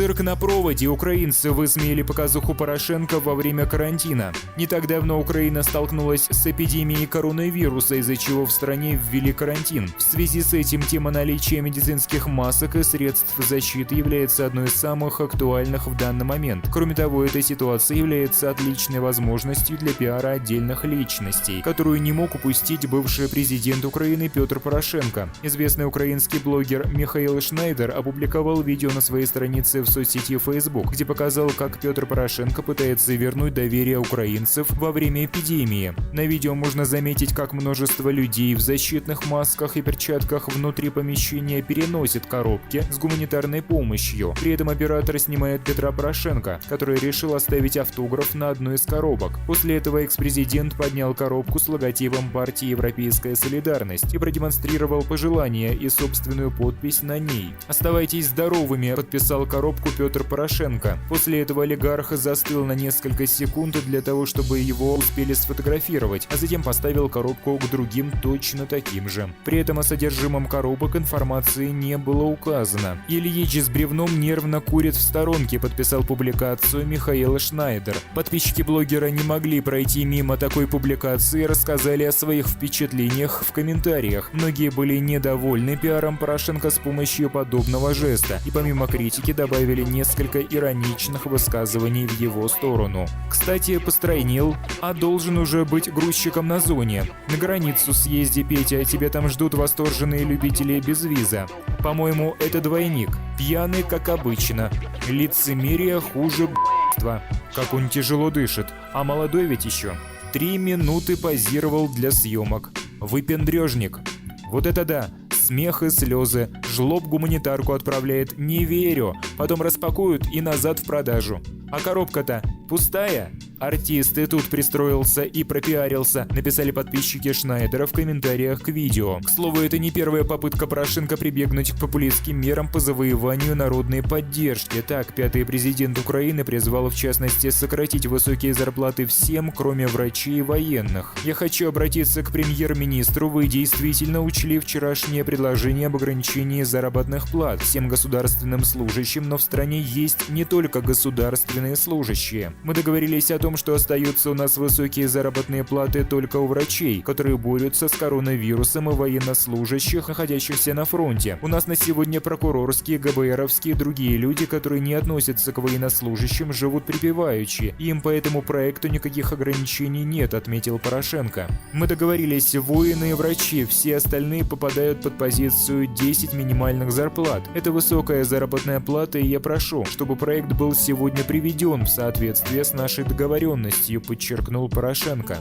Цирк на проводе. Украинцы высмеяли показуху Порошенко во время карантина. Не так давно Украина столкнулась с эпидемией коронавируса, из-за чего в стране ввели карантин. В связи с этим тема наличия медицинских масок и средств защиты является одной из самых актуальных в данный момент. Кроме того, эта ситуация является отличной возможностью для пиара отдельных личностей, которую не мог упустить бывший президент Украины Петр Порошенко. Известный украинский блогер Михаил Шнайдер опубликовал видео на своей странице в соцсети Facebook, где показал, как Петр Порошенко пытается вернуть доверие украинцев во время эпидемии. На видео можно заметить, как множество людей в защитных масках и перчатках внутри помещения переносит коробки с гуманитарной помощью. При этом оператор снимает Петра Порошенко, который решил оставить автограф на одной из коробок. После этого экс-президент поднял коробку с логотипом партии «Европейская солидарность» и продемонстрировал пожелание и собственную подпись на ней. «Оставайтесь здоровыми», подписал коробку Петр Порошенко. После этого олигарх застыл на несколько секунд для того, чтобы его успели сфотографировать, а затем поставил коробку к другим точно таким же. При этом о содержимом коробок информации не было указано. Ильич с бревном нервно курит в сторонке, подписал публикацию Михаил Шнайдер. Подписчики блогера не могли пройти мимо такой публикации и рассказали о своих впечатлениях в комментариях. Многие были недовольны пиаром Порошенко с помощью подобного жеста и помимо критики добавили несколько ироничных высказываний в его сторону. Кстати, постройнел, а должен уже быть грузчиком на зоне. На границу съезди, Петя, тебя там ждут восторженные любители без виза. По-моему, это двойник. Пьяный, как обычно. Лицемерие хуже б***ства. Как он тяжело дышит. А молодой ведь еще. 3 минуты позировал для съемок. Выпендрежник. Вот это да. Смех и слезы. Жлоб гуманитарку отправляет. Не верю. Потом распакуют и назад в продажу. А коробка-то пустая? Артист и тут пристроился и пропиарился, написали подписчики Шнайдера в комментариях к видео. К слову, это не первая попытка Порошенко прибегнуть к популистским мерам по завоеванию народной поддержки. Так, пятый президент Украины призвал в частности сократить высокие зарплаты всем, кроме врачей и военных. Я хочу обратиться к премьер-министру. Вы действительно учли вчерашнее предложение об ограничении заработных плат всем государственным служащим, но в стране есть не только государственные служащие. Мы договорились о том, что остаются у нас высокие заработные платы только у врачей, которые борются с коронавирусом, и военнослужащих, находящихся на фронте. У нас на сегодня прокурорские, ГБРовские и другие люди, которые не относятся к военнослужащим, живут припеваючи. Им по этому проекту никаких ограничений нет, отметил Порошенко. Мы договорились, воины и врачи, все остальные попадают под позицию 10 минимальных зарплат. Это высокая заработная плата, и я прошу, чтобы проект был сегодня приведен в соответствие с нашей договоренностью, подчеркнул Порошенко.